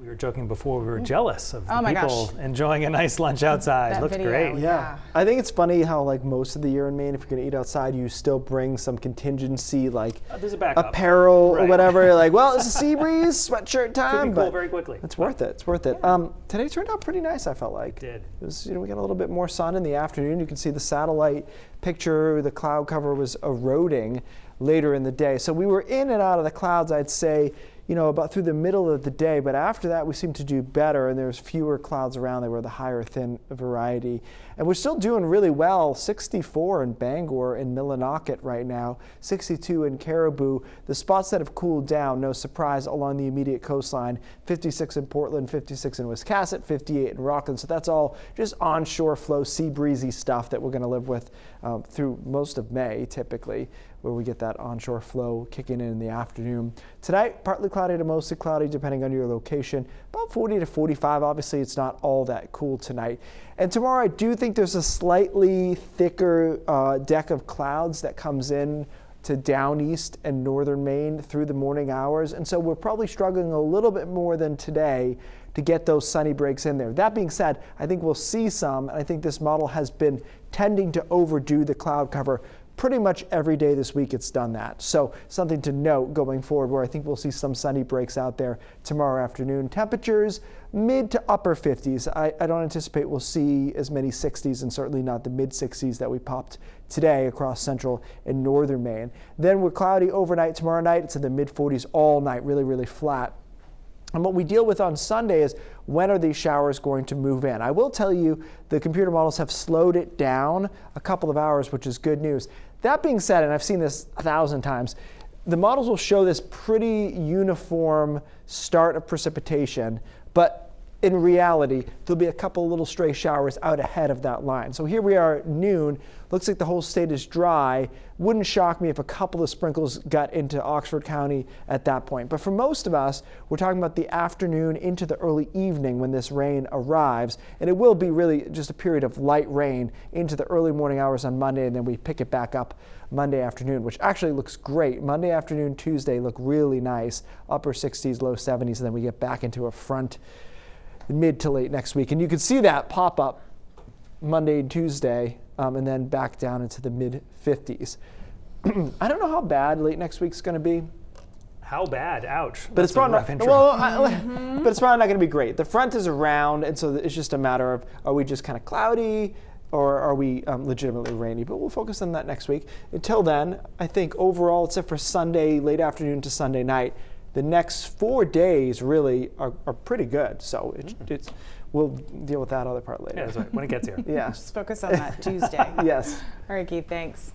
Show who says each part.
Speaker 1: We were joking before, we were jealous of
Speaker 2: Oh
Speaker 1: the
Speaker 2: my
Speaker 1: people
Speaker 2: gosh.
Speaker 1: enjoying a nice lunch outside.
Speaker 2: That
Speaker 1: Looked
Speaker 2: video,
Speaker 1: great.
Speaker 2: yeah.
Speaker 3: I think it's funny how like most of the year in Maine, if you're going to eat outside, you still bring some contingency like
Speaker 1: There's a backup.
Speaker 3: apparel or
Speaker 1: Right.
Speaker 3: whatever. Like, well, it's a sea breeze, sweatshirt time.
Speaker 1: Could be cool
Speaker 3: but
Speaker 1: very quickly.
Speaker 3: it's worth it. It's worth it. Today turned out pretty nice, I felt like.
Speaker 1: It did.
Speaker 3: It was, we got a little bit more sun in the afternoon. You can see the satellite picture, the cloud cover was eroding later in the day. So we were in and out of the clouds, I'd say, about through the middle of the day, but after that we seemed to do better and there's fewer clouds around. They were the higher thin variety. And we're still doing really well. 64 in Bangor and Millinocket right now, 62 in Caribou. The spots that have cooled down, no surprise, along the immediate coastline, 56 in Portland, 56 in Wiscasset, 58 in Rockland. So that's all just onshore flow, sea breezy stuff that we're going to live with through most of May, typically, where we get that onshore flow kicking in the afternoon. Tonight, partly cloudy to mostly cloudy, depending on your location. About 40 to 45. Obviously, it's not all that cool tonight. And tomorrow, I do think there's a slightly thicker deck of clouds that comes in to down east and northern Maine through the morning hours. And so we're probably struggling a little bit more than today to get those sunny breaks in there. That being said, I think we'll see some, and I think this model has been tending to overdo the cloud cover. Pretty much every day this week it's done that. So something to note going forward, where I think we'll see some sunny breaks out there tomorrow afternoon. Temperatures mid to upper 50s. I don't anticipate we'll see as many 60s, and certainly not the mid 60s that we popped today across central and northern Maine. Then we're cloudy overnight tomorrow night. It's in the mid 40s all night, really, really flat. And what we deal with on Sunday is, when are these showers going to move in? I will tell you, the computer models have slowed it down a couple of hours, which is good news. That being said, and I've seen this 1,000 times, the models will show this pretty uniform start of precipitation, but in reality, there'll be a couple little stray showers out ahead of that line. So here we are at noon. Looks like the whole state is dry. Wouldn't shock me if a couple of sprinkles got into Oxford County at that point. But for most of us, we're talking about the afternoon into the early evening when this rain arrives. And it will be really just a period of light rain into the early morning hours on Monday, and then we pick it back up Monday afternoon, which actually looks great. Monday afternoon, Tuesday look really nice. Upper 60s, low 70s, and then we get back into a front mid to late next week. And you can see that pop up Monday and Tuesday, and then back down into the mid 50s. I don't know how bad late next week's going to be.
Speaker 1: How bad? Ouch.
Speaker 3: But it's probably not, but it's probably not going to be great. The front is around, and so it's just a matter of, are we just kind of cloudy, or are we legitimately rainy? But we'll focus on that next week. Until then, I think overall, except for Sunday, late afternoon to Sunday night, the next 4 days really are pretty good. So we'll deal with that other part later.
Speaker 1: Yeah, that's right, when it gets here.
Speaker 3: Yeah.
Speaker 2: Just focus on that Tuesday.
Speaker 3: Yes.
Speaker 2: All right, Keith, thanks.